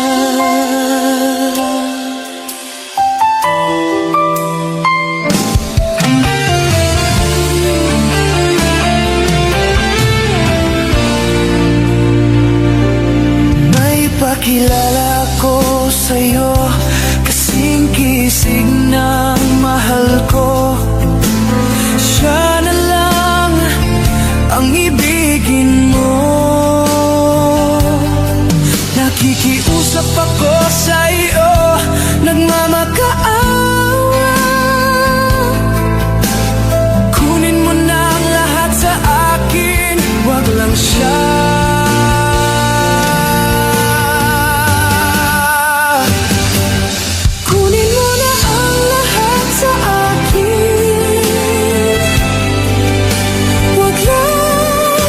May pakilala ko sa'yo, kasing kisig ng mahal ko. Siya na lang ang ibigin mo. Nakikiusap ako sa'yo, nagmamakaawa. Kunin mo na ang lahat sa akin, wag lang siya. Kunin mo na ang lahat sa akin, wag lang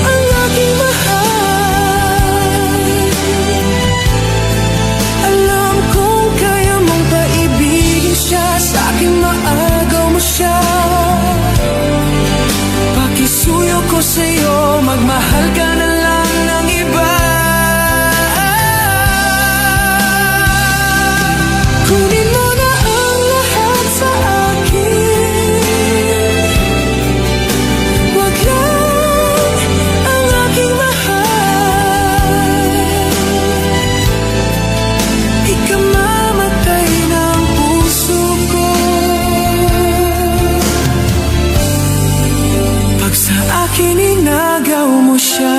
ang aking mahal. Alam kong kaya mong paibigin siya, sa'kin maagaw mo siya. Pakisuyo ko sa'yo, magmahal ka na lang ng iba. Kunin mo na ang lahat sa akin, wag lang ang aking mahal. Ikamamatay ng puso ko pag sa akin inagaw mo siya.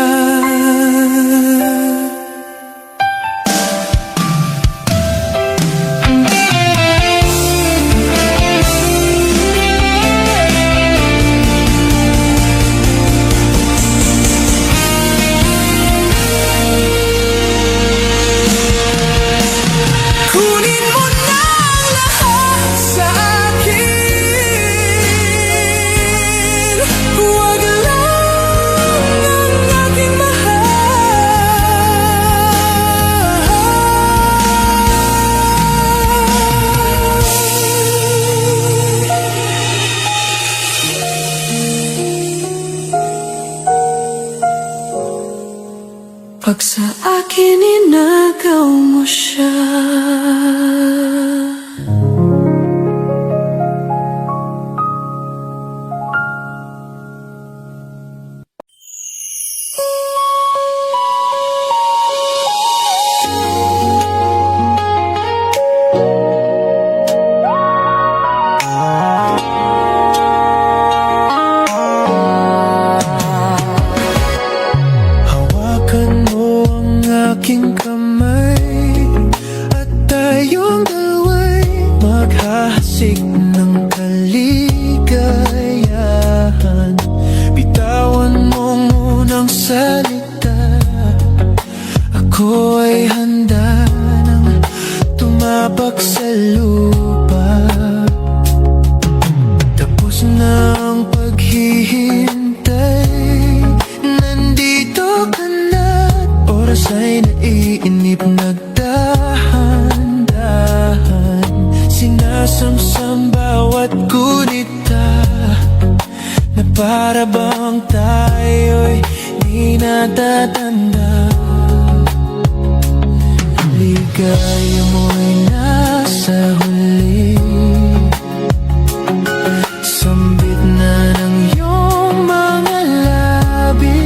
Kunin mo na ang lahat sa akin, wag lang ang aking mahal. Pag sa akin inagaw mo siya. Hawakan mo ang aking kamay at tayong dalawa'y maghahasik ng kaligayahan. Bitawan mo munang salita, ako ay handa nang tumapak sa lupa. Tapos na ang paghihintay, nandito ka na't oras ay naiinip, nagdahan-dahan. Sinasamsam bawat gunita na para bang tayo'y di natatanda. Ligaya mo'y nasa huli, sambit na ng iyong mga labi.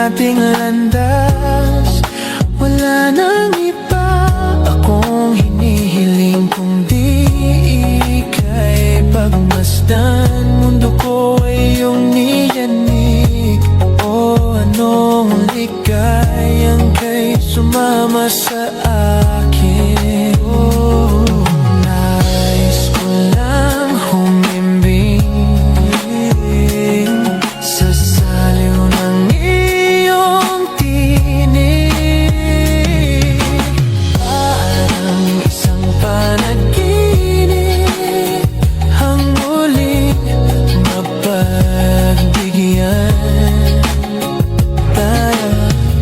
ating landas. Wala nang iba akong hinihiling kung di ika'y pagmasdan. Mundo ko ay iyong niyanig. O anong ligayang kay sumama sa akin. Oh, nais ko lang humimbing sa saliw ng iyong tinig. Parang isang panaginip, ang muling mapagbigyan.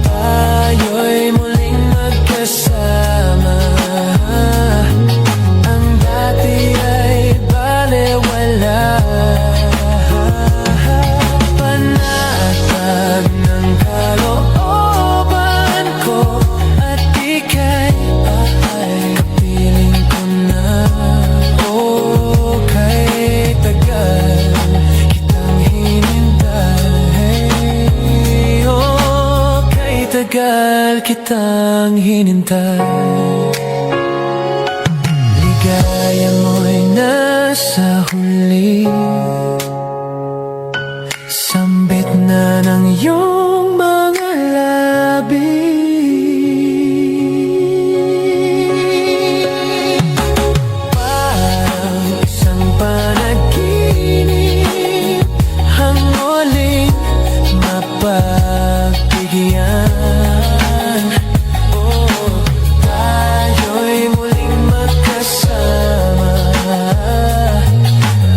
Tayo'y muling magkasama. Ang dati ay balewala. Panatag ng kalooban ko at ika'y kapiling ko na. Oh, kay tagal kitang hinintay. Oh, kay tagal kitang hinintay. Ligaya mo'y nasa huli, sambit na ng iyong mga labi. Parang isang panaginip, ang muling mapagbigyan. Oh, tayo'y muling magkasama.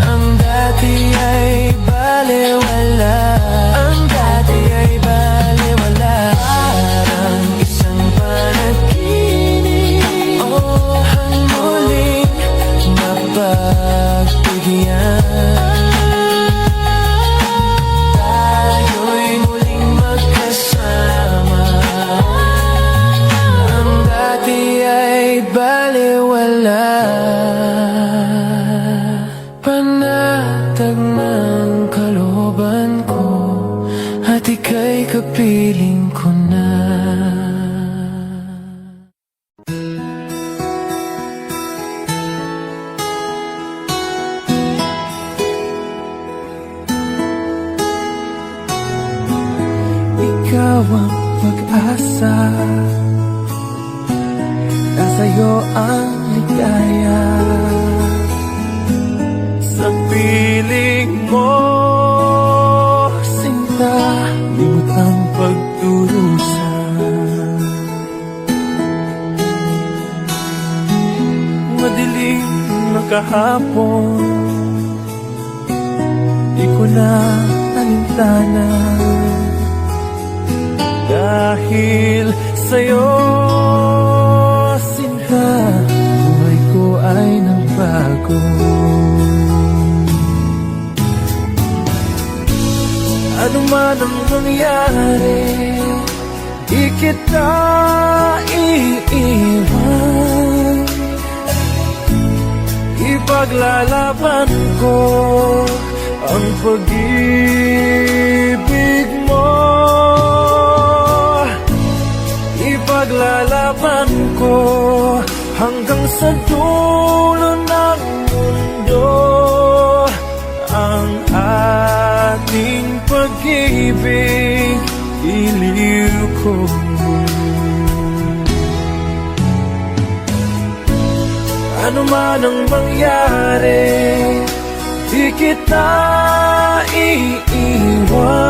Ang dati ay balewala. Ang dati ay balewala. Parang isang panaginip. Oh, ang muling mapagbigyan. Tayo'y muling magkasama. Ang dati ay balewala. Panatag ng kalooban ko at ika'y kapiling ko na. Ikaw ang pag-asa, nasa'yo ang ligaya. Sa piling mo, sinta, limot ang pagdurusa. Madilim na kahapon, di ko na alintana. Dahil sa'yo, sinta, buhay ko ay nagbago. Ano man ang nangyari, di kita iiwan. Ipaglalaban ko ang pag-ibig mo. Ipaglalaban ko hanggang sa dulo ng mundo ang ating pag-ibig, iliw ko. Ano man ang mangyari, di kita iiwan.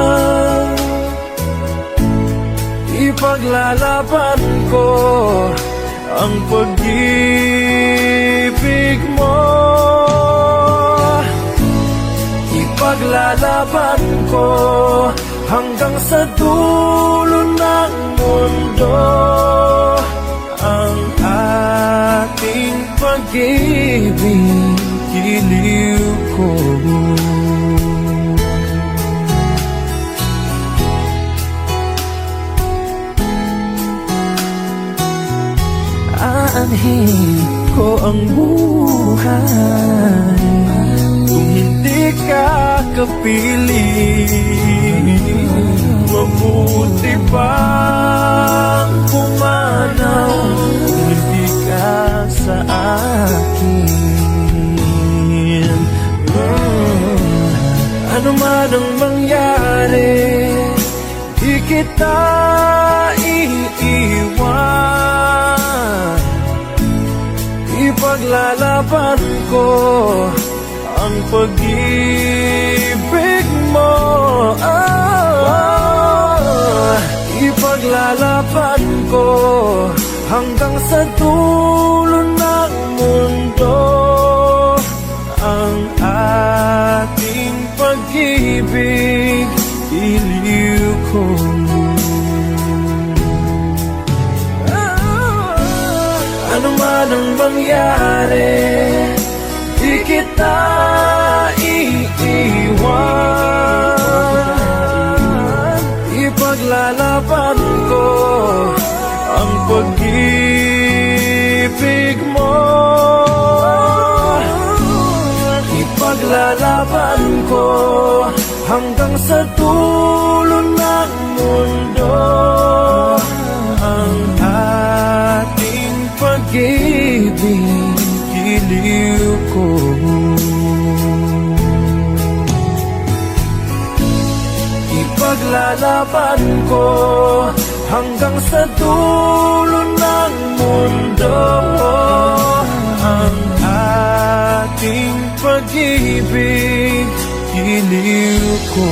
Ipaglalaban ko ang pag-ibig mo. Ipaglalaban ko hanggang sa dulo ng mundo ang ating pag-ibig, iliw ko. Aanhin ko ang buhay kung hindi ka kapiling. Mabuti kita iiwan. Ipaglalaban ko ang pag-ibig mo. Ipaglalaban ko hanggang sa dulo ng mundo ang ating pag-ibig, iliw ko. Ano man ang mangyari, di kita iiwan. Ipaglalaban ko ang pag-ibig mo. Ipaglalaban ko hanggang sa dulo ng mundo ang ating pag-ibig, iliw ko. Ipaglalaban ko hanggang sa dulo ng mundo ang ating pag-ibig, iliw ko.